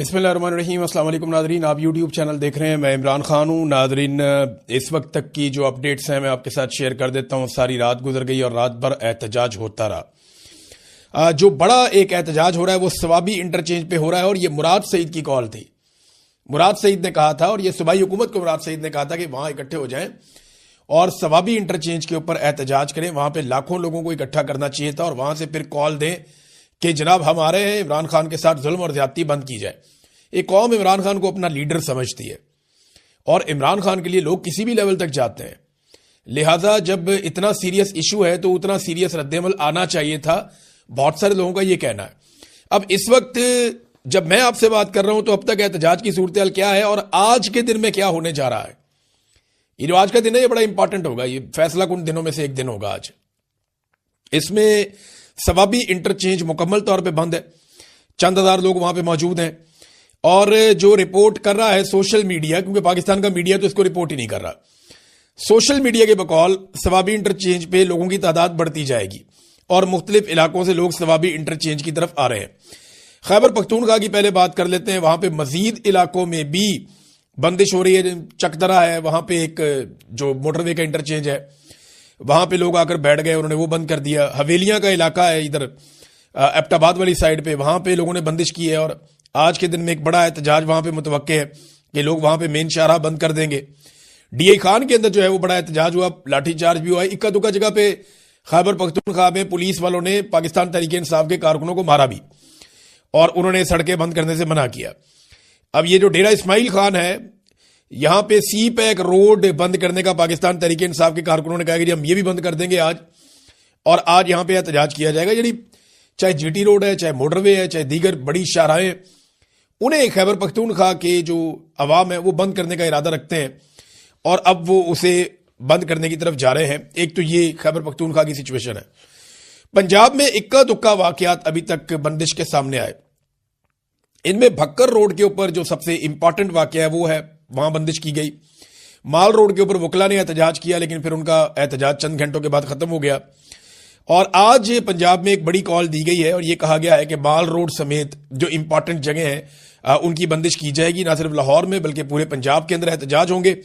बिस्मिल्लाहिर्रहमानिर्रहीम। अस्सलाम वालेकुम नादरीन, आप यूट्यूब चैनल देख रहे हैं। मैं इमरान खान हूँ। नादरीन, इस वक्त तक की जो अपडेट्स हैं मैं आपके साथ शेयर कर देता हूँ। सारी रात गुजर गई और रात भर एहतजाज होता रहा। जो बड़ा एक एहतजाज हो रहा है वो सवाबी इंटरचेंज पे हो रहा है और ये मुराद सईद की कॉल थी। मुराद सईद ने कहा था और ये सूबाई हुकूमत को मुराद सईद ने कहा था कि वहां इकट्ठे हो जाएं और सवाबी इंटरचेंज के ऊपर एहतजाज करें। वहां पे लाखों लोगों को इकट्ठा करना चाहिए था और वहां से फिर कॉल दें कि जनाब हम आ रहे हैं, इमरान खान के साथ जुल्म और ज्यादती बंद की जाए। एक कौम इमरान खान को अपना लीडर समझती है और इमरान खान के लिए लोग किसी भी लेवल तक जाते हैं। लिहाजा जब इतना सीरियस इशू है तो उतना सीरियस रद्देमल आना चाहिए था। बहुत सारे लोगों का यह कहना है। अब इस वक्त जब मैं आपसे बात कर रहा हूं तो अब तक एहतजाज की सूरत हाल क्या है और आज के दिन में क्या होने जा रहा है। ये जो आज का दिन है ये बड़ा इंपॉर्टेंट होगा। ये फैसला कुन दिनों में से एक दिन होगा आज। इसमें सवाबी इंटरचेंज मुकम्मल तौर पे बंद है। चंद हजार लोग वहां पे मौजूद हैं और जो रिपोर्ट कर रहा है सोशल मीडिया, क्योंकि पाकिस्तान का मीडिया तो इसको रिपोर्ट ही नहीं कर रहा, सोशल मीडिया के बकौल सवाबी इंटरचेंज पे लोगों की तादाद बढ़ती जाएगी और मुख्तलिफ इलाकों से लोग सवाबी इंटरचेंज की तरफ आ रहे हैं। खैबर पख्तूनख्वा की पहले बात कर लेते हैं। वहां पे मजीद इलाकों में भी बंदिश हो रही है। चकदरा है, वहां पे एक जो मोटरवे का इंटरचेंज है वहां पे लोग आकर बैठ गए, उन्होंने वो बंद कर दिया। हवेलियां का इलाका है इधर एबटाबाद वाली साइड पे, वहां पे लोगों ने बंदिश की है और आज के दिन में एक बड़ा एहतजाज वहां पे मुतवक्के है कि लोग वहां पे मेन शाहराह बंद कर देंगे। डीआई खान के अंदर जो है वो बड़ा एहतजाज हुआ, लाठीचार्ज भी हुआ। इक्का दुक्का जगह पे खैबर पख्तूनख्वा में पुलिस वालों ने पाकिस्तान तहरीक इंसाफ के कारकुनों को मारा भी और उन्होंने सड़कें बंद करने से मना किया। अब ये जो डेरा इस्माइल खान है, यहां पे सी पैक रोड बंद करने का पाकिस्तान तहरीक इंसाफ के कारकुनों ने कहा कि हम ये भी बंद कर देंगे आज, और आज यहां पे एहतजाज किया जाएगा। यानी चाहे जीटी रोड है, चाहे मोटरवे है, चाहे दीगर बड़ी शाहराहें, उन्हें खैबर पख्तूनख्वा के जो अवाम है वो बंद करने का इरादा रखते हैं और अब वो उसे बंद करने की तरफ जा रहे हैं। एक तो ये खैबर पख्तूनख्वा की सिचुएशन है। पंजाब में इक्का दुक्का वाकयात अभी तक बंदिश के सामने आए। इनमें भक्कर रोड के ऊपर जो सबसे इंपॉर्टेंट वाकया है वो है, वहां बंदिश की गई। माल रोड के ऊपर वकला ने एहतजाज किया लेकिन फिर उनका एहतजाज चंद घंटों के बाद खत्म हो गया और आज पंजाब में एक बड़ी कॉल दी गई है और यह कहा गया है कि माल रोड समेत जो इंपॉर्टेंट जगह हैं उनकी बंदिश की जाएगी। ना सिर्फ लाहौर में बल्कि पूरे पंजाब के अंदर एहतजाज होंगे।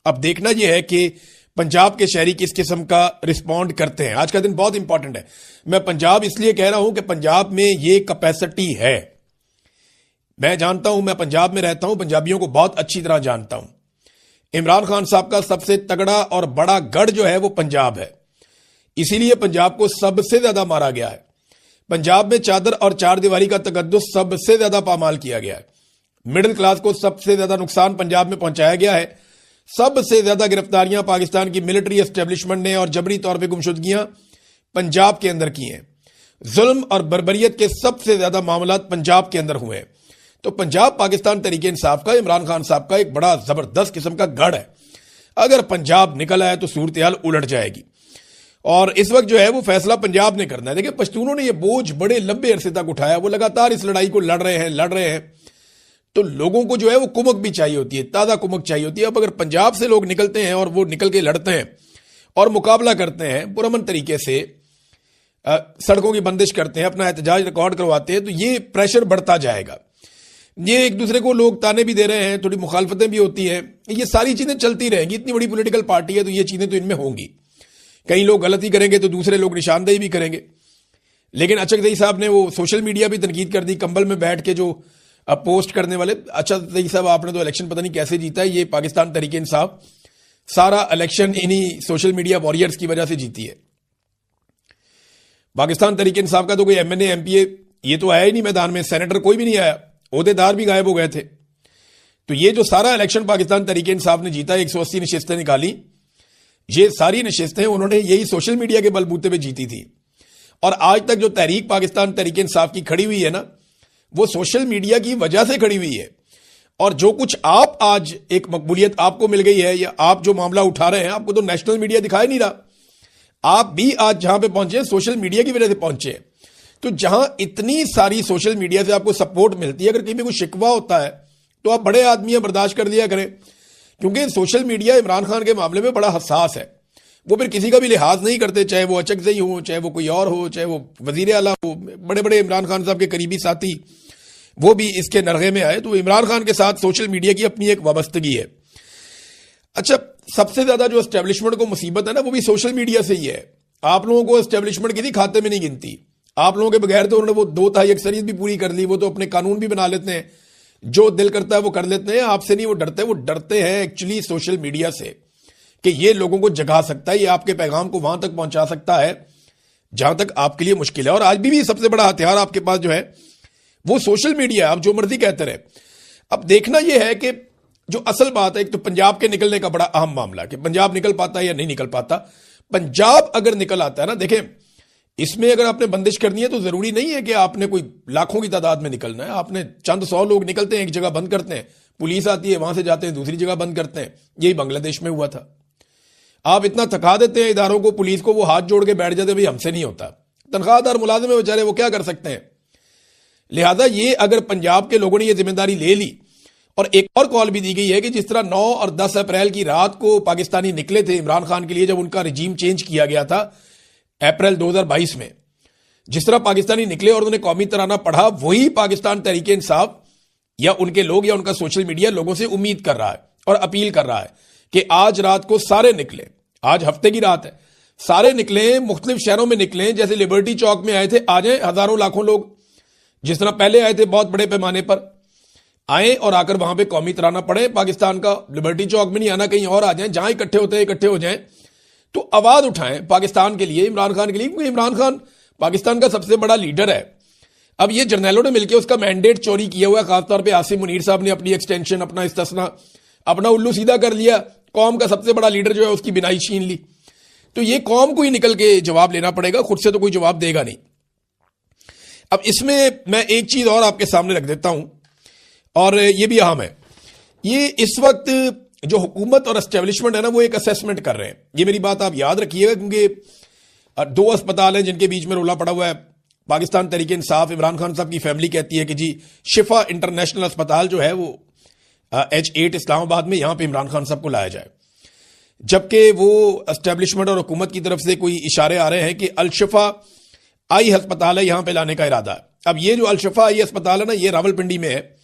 अब देखना यह है कि पंजाब के शहरी किस किस्म का रिस्पॉन्ड करते हैं। आज का दिन बहुत इंपॉर्टेंट है। मैं पंजाब इसलिए कह रहा हूं कि पंजाब में यह कैपेसिटी है। मैं जानता हूं, मैं पंजाब में रहता हूं, पंजाबियों को बहुत अच्छी तरह जानता हूं। इमरान खान साहब का सबसे तगड़ा और बड़ा गढ़ जो है वो पंजाब है, इसीलिए पंजाब को सबसे ज्यादा मारा गया है। पंजाब में चादर और चार दीवारी का तकद्दुस सबसे ज्यादा पामाल किया गया है। मिडिल क्लास को सबसे ज्यादा नुकसान पंजाब में पहुंचाया गया है। सबसे ज्यादा गिरफ्तारियां पाकिस्तान की मिलिट्री एस्टेब्लिशमेंट ने और जबरी तौर पर गुमशुदगियां पंजाब के अंदर की हैं। जुल्म और बर्बरियत के सबसे ज्यादा मामला पंजाब के अंदर हुए हैं। तो पंजाब पाकिस्तान तरीके इंसाफ का, इमरान खान साहब का एक बड़ा जबरदस्त किस्म का गढ़ है। अगर पंजाब निकल आया तो सूरत हाल उलट जाएगी और इस वक्त जो है वो फैसला पंजाब ने करना है। देखिए, पश्तूनों ने ये बोझ बड़े लंबे अरसे तक उठाया, वो लगातार इस लड़ाई को लड़ रहे हैं। तो लोगों को जो है वो कुमक भी चाहिए होती है, ताजा कुमक चाहिए होती है। अब अगर पंजाब से लोग निकलते हैं और वो निकल के लड़ते हैं और मुकाबला करते हैं पुरअमन तरीके से, सड़कों की बंदिश करते हैं, अपना एहतजाज रिकॉर्ड करवाते हैं, तो ये प्रेशर बढ़ता जाएगा। ये एक दूसरे को लोग ताने भी दे रहे हैं, थोड़ी मुखालफतें भी होती हैं, ये सारी चीजें चलती रहेंगी। इतनी बड़ी पॉलिटिकल पार्टी है तो ये चीजें तो इनमें होंगी। कई लोग गलती करेंगे तो दूसरे लोग निशानदेही भी करेंगे। लेकिन अचकज़ई साहब ने वो सोशल मीडिया भी तनकीद कर दी, कंबल में बैठ के जो पोस्ट करने वाले। अचकज़ई साहब, आपने तो इलेक्शन पता नहीं कैसे जीता है। ये पाकिस्तान तहरीक इंसाफ सारा इलेक्शन इन्हीं सोशल मीडिया वॉरियर्स की वजह से जीती है। पाकिस्तान तहरीक इंसाफ का तो कोई एमएनए एमपीए ये तो आया ही नहीं मैदान में, सेनेटर कोई भी नहीं आया, ओहदेदार भी गायब हो गए थे। तो ये जो सारा इलेक्शन पाकिस्तान तहरीक इंसाफ ने जीता, 180 नशिस्तें निकाली, ये सारी नशिस्तें उन्होंने यही सोशल मीडिया के बलबूते पे जीती थी। और आज तक जो तहरीक पाकिस्तान तहरीक इंसाफ की खड़ी हुई है ना, वो सोशल मीडिया की वजह से खड़ी हुई है। और जो कुछ आप आज एक मकबूलियत आपको मिल गई है या आप जो मामला उठा रहे हैं, आपको तो नेशनल मीडिया दिखाई नहीं रहा। आप भी आज जहां पे पहुंचे सोशल मीडिया की वजह से पहुंचे। तो जहां इतनी सारी सोशल मीडिया से आपको सपोर्ट मिलती है, अगर कहीं भी कोई शिकवा होता है तो आप बड़े आदमी बर्दाश्त कर लिया करें, क्योंकि सोशल मीडिया इमरान खान के मामले में बड़ा हसास है। वो फिर किसी का भी लिहाज नहीं करते, चाहे वो अचकज़ई हो, चाहे वो कोई और हो, चाहे वो वजीर आला हो, बड़े बड़े इमरान खान साहब के करीबी साथी वो भी इसके नरगे में आए। तो इमरान खान के साथ सोशल मीडिया की अपनी एक वाबस्तगी है। अच्छा, सबसे ज्यादा जो एस्टेब्लिशमेंट को मुसीबत है ना, वो भी सोशल मीडिया से ही है। आप लोगों को एस्टेब्लिशमेंट किसी खाते में नहीं गिनती। आप लोगों के बगैर तो उन्होंने वो 2/3 अक्सरियत भी पूरी कर ली। वो तो अपने कानून भी बना लेते हैं, जो दिल करता है वो कर लेते हैं। आपसे नहीं वो डरते हैं एक्चुअली सोशल मीडिया से, कि ये लोगों को जगा सकता है, ये आपके पैगाम को वहां तक पहुंचा सकता है जहां तक आपके लिए मुश्किल है। और आज भी सबसे बड़ा हथियार आपके पास जो है वो सोशल मीडिया। आप जो मर्जी कहते रहे। अब देखना यह है कि जो असल बात है, एक तो पंजाब के निकलने का बड़ा अहम मामला है कि पंजाब निकल पाता है या नहीं निकल पाता। पंजाब अगर निकल आता है ना, देखें, इसमें अगर आपने बंदिश करनी है तो जरूरी नहीं है कि आपने कोई लाखों की तादाद में निकलना है। आपने चंद 100 लोग निकलते हैं, एक जगह बंद करते हैं, पुलिस आती है, वहां से जाते हैं दूसरी जगह बंद करते हैं। यही बांग्लादेश में हुआ था। आप इतना थका देते हैं इदारों को, पुलिस को, वो हाथ जोड़ के बैठ जाते, भाई हमसे नहीं होता। तनख्वाहदार मुलाजिम है बेचारे, वो क्या कर सकते हैं। लिहाजा ये अगर पंजाब के लोगों ने ये जिम्मेदारी ले ली, और एक और कॉल भी दी गई है कि जिस तरह 9 और 10 अप्रैल की रात को पाकिस्तानी निकले थे इमरान खान के लिए, जब उनका रिजीम चेंज किया गया था अप्रैल 2022 में, जिस तरह पाकिस्तानी निकले और उन्होंने कौमी तराना पढ़ा, वही पाकिस्तान तहरीक इंसाफ या उनके लोग या उनका सोशल मीडिया लोगों से उम्मीद कर रहा है और अपील कर रहा है कि आज रात को सारे निकले। आज हफ्ते की रात है, सारे निकले, मुख्तलिफ शहरों में निकले। जैसे लिबर्टी चौक में आए थे, आ जाए हजारों लाखों लोग, जिस तरह पहले आए थे बहुत बड़े पैमाने पर, आए और आकर वहां पे कौमी तराना पढ़े पाकिस्तान का। लिबर्टी चौक में नहीं आना, कहीं और आ जाएं, जहां इकट्ठे होते हैं इकट्ठे हो जाएं, तो आवाज उठाएं पाकिस्तान के लिए, इमरान खान के लिए, क्योंकि इमरान खान पाकिस्तान का सबसे बड़ा लीडर है। अब ये जर्नैलों ने मिलकर उसका मैंडेट चोरी किया हुआ है। खासतौर पर आसिम मुनीर साहब ने अपनी एक्सटेंशन, अपना इस्तिस्ना, अपना उल्लू सीधा कर लिया। कौम का सबसे बड़ा लीडर जो है उसकी बिनाई छीन ली। तो ये कौम को ही निकल के जवाब लेना पड़ेगा, खुद से तो कोई जवाब देगा नहीं। अब इसमें मैं एक चीज और आपके सामने रख देता हूं, और ये भी अहम है। ये इस वक्त जो हुकूमत और एस्टेब्लिशमेंट है ना, वो एक असेसमेंट कर रहे हैं। ये मेरी बात आप याद रखिएगा, क्योंकि 2 अस्पताल हैं जिनके बीच में रोला पड़ा हुआ है। पाकिस्तान तहरीक इंसाफ, इमरान खान साहब की फैमिली कहती है कि जी शिफा इंटरनेशनल अस्पताल जो है वो H8 इस्लामाबाद में, यहां पे इमरान खान साहब को लाया जाए, जबकि वो एस्टेब्लिशमेंट और हुकूमत की तरफ से कोई इशारे आ रहे हैं कि अल-शिफा आई अस्पताल है, यहां पे लाने का इरादा है। अब ये जो अल-शिफा आई अस्पताल है ना, ये रावलपिंडी में है।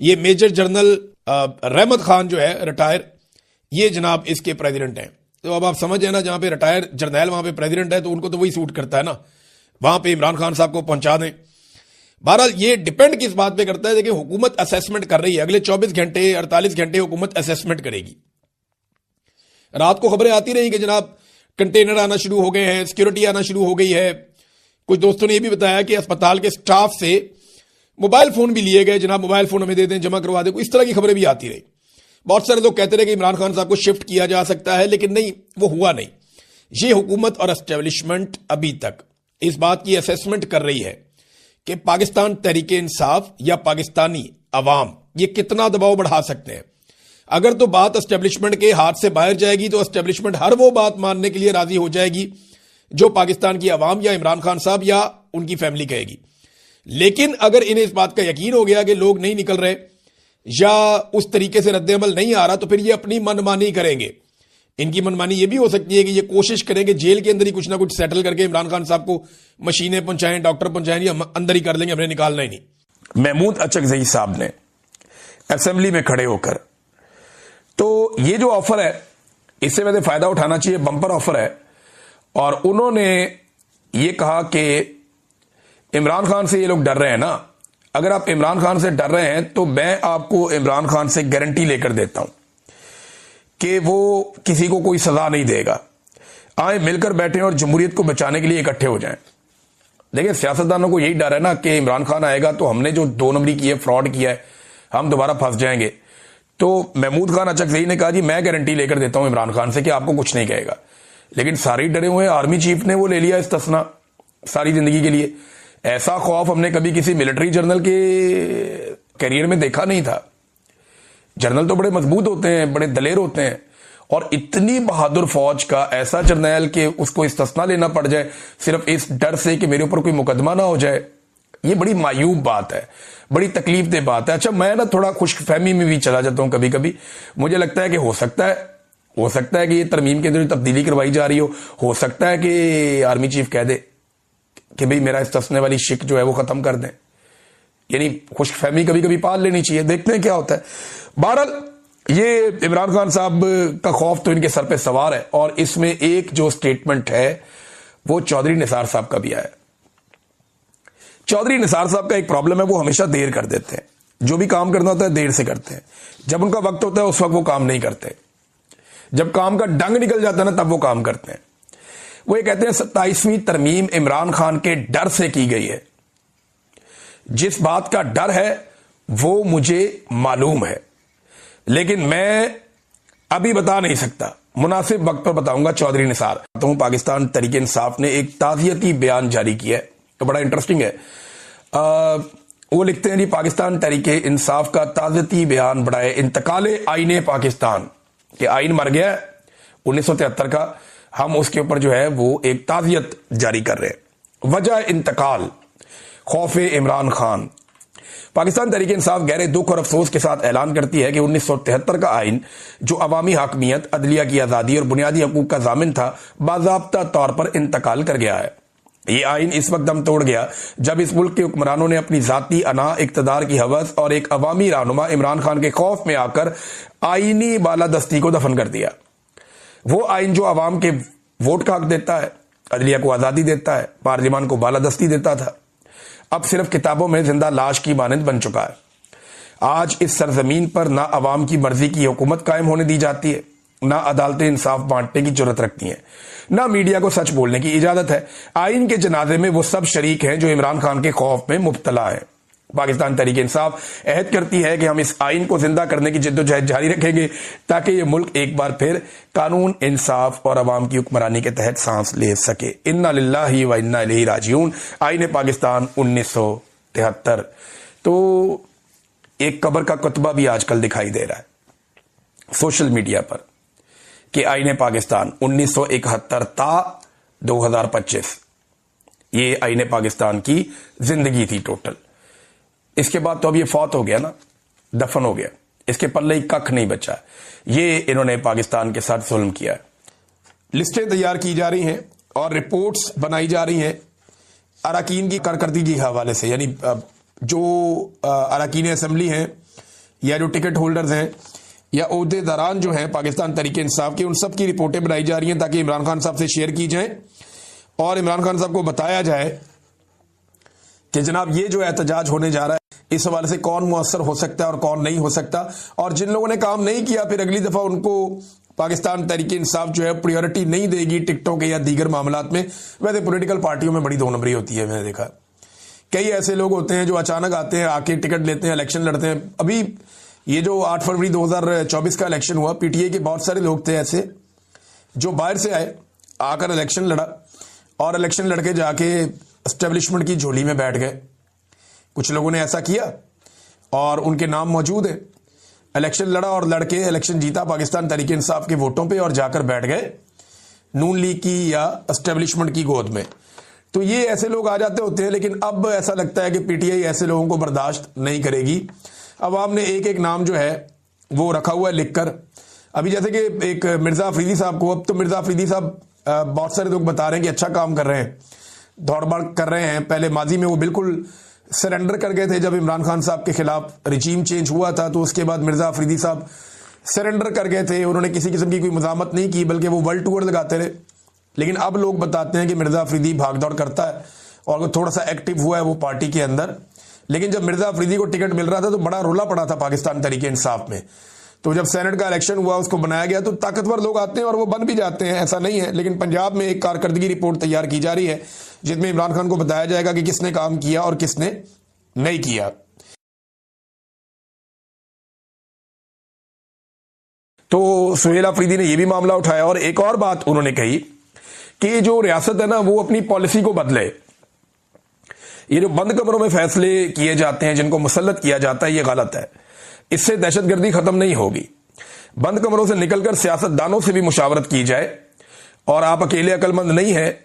ये मेजर जनरल रहमत खान जो है रिटायर, ये जनाब इसके प्रेसिडेंट हैं। तो अब आप समझ है ना, जहां पे रिटायर जर्नैल वहां पे प्रेसिडेंट है, तो उनको तो वही सूट करता है ना, वहां पे इमरान खान साहब को पहुंचा दें। बहरहाल ये डिपेंड किस बात पे करता है। देखिए, हुकूमत असेसमेंट कर रही है, अगले 24 घंटे 48 घंटे हुकूमत असेसमेंट करेगी। रात को खबरें आती रही कि जनाब कंटेनर आना शुरू हो गए हैं, सिक्योरिटी आना शुरू हो गई है। कुछ दोस्तों ने यह भी बताया कि अस्पताल के स्टाफ से मोबाइल फोन भी लिए गए, जनाब मोबाइल फोन हमें दे दें, जमा करवा दें। इस तरह की खबरें भी आती रही। बहुत सारे लोग कहते रहे कि इमरान खान साहब को शिफ्ट किया जा सकता है, लेकिन नहीं, वो हुआ नहीं। ये हुकूमत और एस्टेब्लिशमेंट अभी तक इस बात की असेसमेंट कर रही है कि पाकिस्तान तहरीक इंसाफ या पाकिस्तानी अवाम ये कितना दबाव बढ़ा सकते हैं। अगर तो बात एस्टेब्लिशमेंट के हाथ से बाहर जाएगी, तो एस्टेब्लिशमेंट हर वो बात मानने के लिए राजी हो जाएगी जो पाकिस्तान की अवाम या इमरान खान साहब या उनकी फैमिली कहेगी। लेकिन अगर इन्हें इस बात का यकीन हो गया कि लोग नहीं निकल रहे या उस तरीके से रद्द-ए-अमल नहीं आ रहा, तो फिर ये अपनी मनमानी करेंगे। इनकी मनमानी ये भी हो सकती है कि ये कोशिश करेंगे जेल के अंदर ही कुछ ना कुछ सेटल करके इमरान खान साहब को मशीनें पहुंचाएं, डॉक्टर पहुंचाएं, या अंदर ही कर लेंगे, हमने निकालना ही नहीं। महमूद अचकजई साहब ने असेंबली में खड़े होकर, तो ये जो ऑफर है इससे वैसे फायदा उठाना चाहिए, बंपर ऑफर है। और उन्होंने ये कहा कि इमरान खान से ये लोग डर रहे हैं ना, अगर आप इमरान खान से डर रहे हैं तो मैं आपको इमरान खान से गारंटी लेकर देता हूं कि वो किसी को कोई सजा नहीं देगा। आए मिलकर बैठे और जमहूरियत को बचाने के लिए इकट्ठे हो जाएं। देखिए, सियासतदानों को यही डर है ना कि इमरान खान आएगा तो हमने जो 2 नंबरी की है, फ्रॉड किया है, हम दोबारा फंस जाएंगे। तो महमूद खान अचकजई ने कहा जी मैं गारंटी लेकर देता हूं इमरान खान से कि आपको कुछ नहीं कहेगा। लेकिन सारे डरे हुए आर्मी चीफ ने वो ले लिया इस्तिस्ना सारी जिंदगी के लिए। ऐसा खौफ हमने कभी किसी मिलिट्री जनरल के करियर में देखा नहीं था। जनरल तो बड़े मजबूत होते हैं, बड़े दलेर होते हैं, और इतनी बहादुर फौज का ऐसा जर्नैल कि उसको इस्तिस्ना लेना पड़ जाए सिर्फ इस डर से कि मेरे ऊपर कोई मुकदमा ना हो जाए, ये बड़ी मायूब बात है, बड़ी तकलीफ दे बात है। अच्छा, मैं ना थोड़ा खुशफहमी में भी चला जाता हूं कभी कभी। मुझे लगता है कि हो सकता है कि ये तरमीम के अंदर तब्दीली करवाई जा रही हो सकता है कि आर्मी चीफ कह दे कि भाई मेरा इस्तिस्ना वाली शिक जो है वो खत्म कर दें। यानी खुशफहमी कभी कभी पाल लेनी चाहिए, देखते हैं क्या होता है। बहरहाल ये इमरान खान साहब का खौफ तो इनके सर पे सवार है, और इसमें एक जो स्टेटमेंट है वो चौधरी निसार साहब का भी आया। चौधरी निसार साहब का एक प्रॉब्लम है, वो हमेशा देर कर देते हैं, जो भी काम करना होता है देर से करते हैं। जब उनका वक्त होता है उस वक्त वो काम नहीं करते, जब काम का डंग निकल जाता है ना तब वो काम करते हैं। वो ये कहते हैं 27वीं तरमीम इमरान खान के डर से की गई है। जिस बात का डर है वो मुझे मालूम है, लेकिन मैं अभी बता नहीं सकता, मुनासिब वक्त पर बताऊंगा। चौधरी निसार। तो पाकिस्तान तहरीक इंसाफ ने एक ताज़ियती बयान जारी किया है, तो बड़ा इंटरेस्टिंग है। वो लिखते हैं जी, पाकिस्तान तहरीक इंसाफ का ताज़ियती बयान बढ़ाए इंतकाले आईने पाकिस्तान के आइन मर गया 1973 का, हम उसके ऊपर जो है वो एक ताज़ियत जारी कर रहे हैं। वजह इंतकाल खौफ इमरान खान। पाकिस्तान तहरीक इंसाफ गहरे दुख और अफसोस के साथ ऐलान करती है कि 1973 का आइन जो अवामी हाकमियत, अदलिया की आज़ादी और बुनियादी हकूक का जामिन था, बाज़ाब्ता तौर पर इंतकाल कर गया है। ये आइन इस वक्त दम तोड़ गया जब इस मुल्क के हुक्मरानों ने अपनी जाती अना, इक्तदार की हवस और एक अवामी रहनुमा इमरान खान के खौफ में आकर आईनी बालादस्ती को दफन कर दिया। वो आइन जो अवाम के वोट का हक देता है, अदलिया को आज़ादी देता है, पार्लियामान को बालादस्ती देता था, अब सिर्फ किताबों में जिंदा लाश की मानंद बन चुका है। आज इस सरजमीन पर ना अवाम की मर्जी की हुकूमत कायम होने दी जाती है, ना अदालतें इंसाफ बांटने की जरूरत रखती हैं, ना मीडिया को सच बोलने की इजाजत है। आइन के जनाजे में वो सब शरीक हैं जो इमरान खान के खौफ में मुब्तला है। पाकिस्तान तहरीक इंसाफ अहद करती है कि हम इस आइन को जिंदा करने की जिद्दोजहद जारी रखेंगे ताकि ये मुल्क एक बार फिर कानून, इंसाफ और अवाम की हुक्मरानी के तहत सांस ले सके। इन्ना लिल्लाहि व इन्ना इलैहि राजिऊन। आइन पाकिस्तान 1973। तो एक कब्र का कुतबा भी आजकल दिखाई दे रहा है सोशल मीडिया पर कि आइन पाकिस्तान 1971 ता 2025। ये आइन पाकिस्तान की जिंदगी थी टोटल। इसके बाद तो अब ये फौत हो गया ना, दफन हो गया, इसके पल्ले ही कख नहीं बचा। ये इन्होंने पाकिस्तान के साथ जुल्म किया है। लिस्टें तैयार की जा रही हैं और रिपोर्ट्स बनाई जा रही हैं अरकान की कारकर्दगी के हवाले से, यानी जो अरकान असम्बली हैं या जो टिकट होल्डर्स हैं या ओहदेदारान जो हैं पाकिस्तान तहरीक इंसाफ के, उन सब की रिपोर्टें बनाई जा रही हैं ताकि इमरान खान साहब से शेयर की जाए और इमरान खान साहब को बताया जाए कि जनाब ये जो एहतजाज होने जा रहा है इस हवाले से कौन मुअस्सर हो सकता है और कौन नहीं हो सकता। और जिन लोगों ने काम नहीं किया फिर अगली दफा उनको पाकिस्तान तहरीक इंसाफ जो है प्रायोरिटी नहीं देगी टिकटों के या दीगर मामलात में। वैसे पॉलिटिकल पार्टियों में बड़ी दो नंबरी होती है। मैंने देखा कई ऐसे लोग होते हैं जो अचानक आते हैं, आके टिकट लेते हैं, इलेक्शन लड़ते हैं। अभी ये जो 8 फरवरी 2024 का इलेक्शन हुआ, पीटीआई के बहुत सारे लोग थे ऐसे जो बाहर से आए, आकर इलेक्शन लड़ा और इलेक्शन लड़के जाके एस्टेब्लिशमेंट की झोली में बैठ गए। कुछ लोगों ने ऐसा किया और उनके नाम मौजूद है। इलेक्शन लड़ा और लड़के इलेक्शन जीता पाकिस्तान तहरीक इंसाफ के वोटों पे और जाकर बैठ गए नून लीग की या एस्टेब्लिशमेंट की गोद में। तो ये ऐसे लोग आ जाते होते हैं, लेकिन अब ऐसा लगता है कि पीटीआई ऐसे लोगों को बर्दाश्त नहीं करेगी। अवाम ने एक एक नाम जो है वो रखा हुआ है लिखकर। अभी जैसे कि एक मिर्जा अफरीदी साहब को, अब तो मिर्जा अफरीदी साहब बहुत सारे लोग बता रहे हैं कि अच्छा काम कर रहे हैं, दौड़ कर रहे हैं। पहले माजी में वो बिल्कुल सरेंडर कर गए थे जब इमरान खान साहब के खिलाफ रिजीम चेंज हुआ था, तो उसके बाद मिर्जा अफरीदी साहब सरेंडर कर गए थे। उन्होंने किसी किस्म की कोई मज़ामत नहीं की, बल्कि वो वर्ल्ड टूर लगाते रहे। लेकिन अब लोग बताते हैं कि मिर्जा अफरीदी भाग दौड़ करता है और वो थोड़ा सा एक्टिव हुआ है वो पार्टी के अंदर। लेकिन जब मिर्जा अफरीदी को टिकट मिल रहा था तो बड़ा रोला पड़ा था पाकिस्तान तहरीक इंसाफ में। तो जब सेनेट का इलेक्शन हुआ, उसको बनाया गया, तो ताकतवर लोग आते हैं और वो बन भी जाते हैं, ऐसा नहीं है। लेकिन पंजाब में एक कारकर्दगी रिपोर्ट तैयार की जा रही है जिसमें इमरान खान को बताया जाएगा कि किसने काम किया और किसने नहीं किया। तो सुहेल अफरीदी ने यह भी मामला उठाया और एक और बात उन्होंने कही कि जो रियासत है ना वो अपनी पॉलिसी को बदले। ये जो बंद कमरों में फैसले किए जाते हैं, जिनको मुसल्लत किया जाता है, ये गलत है। इससे दहशतगर्दी खत्म नहीं होगी। बंद कमरों से निकलकर सियासतदानों से भी मुशावरत की जाए और आप अकेले अक्लमंद नहीं हैं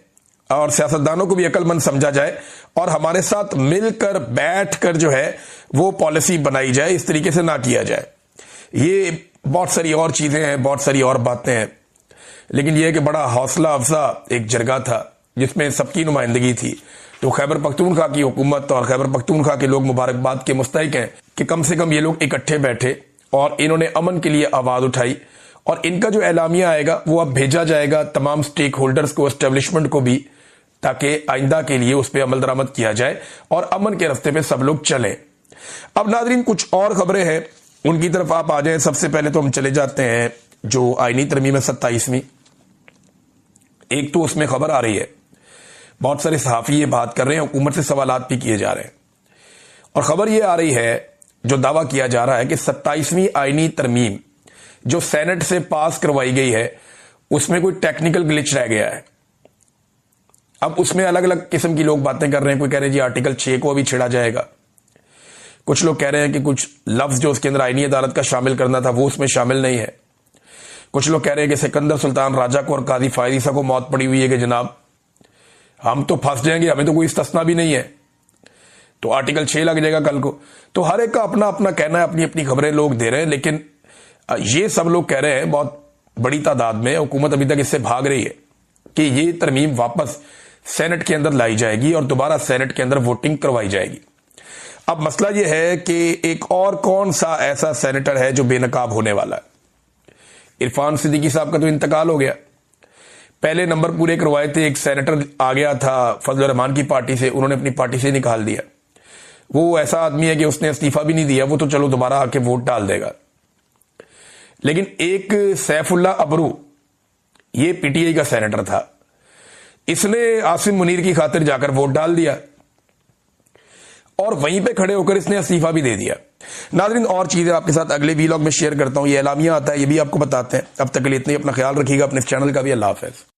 और सियासतदानों को भी अक्लमंद समझा जाए और हमारे साथ मिलकर बैठकर जो है वो पॉलिसी बनाई जाए। इस तरीके से ना किया जाए। ये बहुत सारी और चीजें हैं, बहुत सारी और बातें हैं, लेकिन यह कि बड़ा हौसला अफजा एक जरगा था जिसमें सबकी नुमाइंदगी थी, तो खैबर पख्तूनख्वा की हुकूमत और खैबर पख्तूनख्वा के लोग मुबारकबाद के मुस्तहिक हैं कि कम से कम ये लोग इकट्ठे बैठे और इन्होंने अमन के लिए आवाज उठाई। और इनका जो एलामिया आएगा वो अब भेजा जाएगा तमाम स्टेक होल्डर्स को, एस्टेब्लिशमेंट को भी, ताकि आइंदा के लिए उस पर अमल दरामद किया जाए और अमन के रास्ते पे सब लोग चलें। अब नाज़रीन कुछ और खबरें हैं, उनकी तरफ आप आ जाएं। सबसे पहले तो हम चले जाते हैं जो आईनी तरमीम है 27वीं। एक तो उसमें खबर आ रही है, बहुत सारे सहाफ़ी ये बात कर रहे हैं, हुकूमत से सवालात भी किए जा रहे हैं, और खबर ये आ रही है, जो दावा किया जा रहा है कि 27वीं आईनी तरमीम जो सेनेट से पास करवाई गई है उसमें कोई टेक्निकल ग्लिच रह गया है। अब उसमें अलग अलग किस्म की लोग बातें कर रहे हैं। कोई कह रहे हैं जी आर्टिकल 6 को अभी छेड़ा जाएगा, कुछ लोग कह रहे हैं कि कुछ लफ्ज जो उसके अंदर आईनी अदालत का शामिल करना था वो उसमें शामिल नहीं है। कुछ लोग कह रहे हैं कि सिकंदर सुल्तान राजा को और काजी फायजीसा को मौत पड़ी हुई है कि जनाब हम तो फंस जाएंगे, हमें तो कोई इस्तिस्ना भी नहीं है, तो आर्टिकल 6 लग जाएगा कल को। तो हर एक का अपना अपना कहना है, अपनी अपनी खबरें लोग दे रहे हैं, लेकिन ये सब लोग कह रहे हैं बहुत बड़ी तादाद में, हुकूमत अभी तक इससे भाग रही है कि ये तरमीम वापस सेनेट के अंदर लाई जाएगी और दोबारा सेनेट के अंदर वोटिंग करवाई जाएगी। अब मसला यह है कि एक और कौन सा ऐसा सेनेटर है जो बेनकाब होने वाला है। इरफान सिद्दीकी साहब का तो इंतकाल हो गया, पहले नंबर पूरे करवाए थे, एक सेनेटर आ गया था फजल रहमान की पार्टी से, उन्होंने अपनी पार्टी से निकाल दिया। वो ऐसा आदमी है कि उसने इस्तीफा भी नहीं दिया, वो तो चलो दोबारा आके वोट डाल देगा। लेकिन एक सैफुल्लाह अबरू, ये पीटीआई का सेनेटर था, इसने आसिम मुनीर की खातिर जाकर वोट डाल दिया और वहीं पे खड़े होकर इसने इस्तीफा भी दे दिया। नाज़रीन और चीजें आपके साथ अगले वीलॉग में शेयर करता हूं, ये एलामिया आता है ये भी आपको बताते हैं। अब तक के लिए इतनी, अपना ख्याल रखिएगा, अपने चैनल का भी। अल्लाह हाफ़िज़।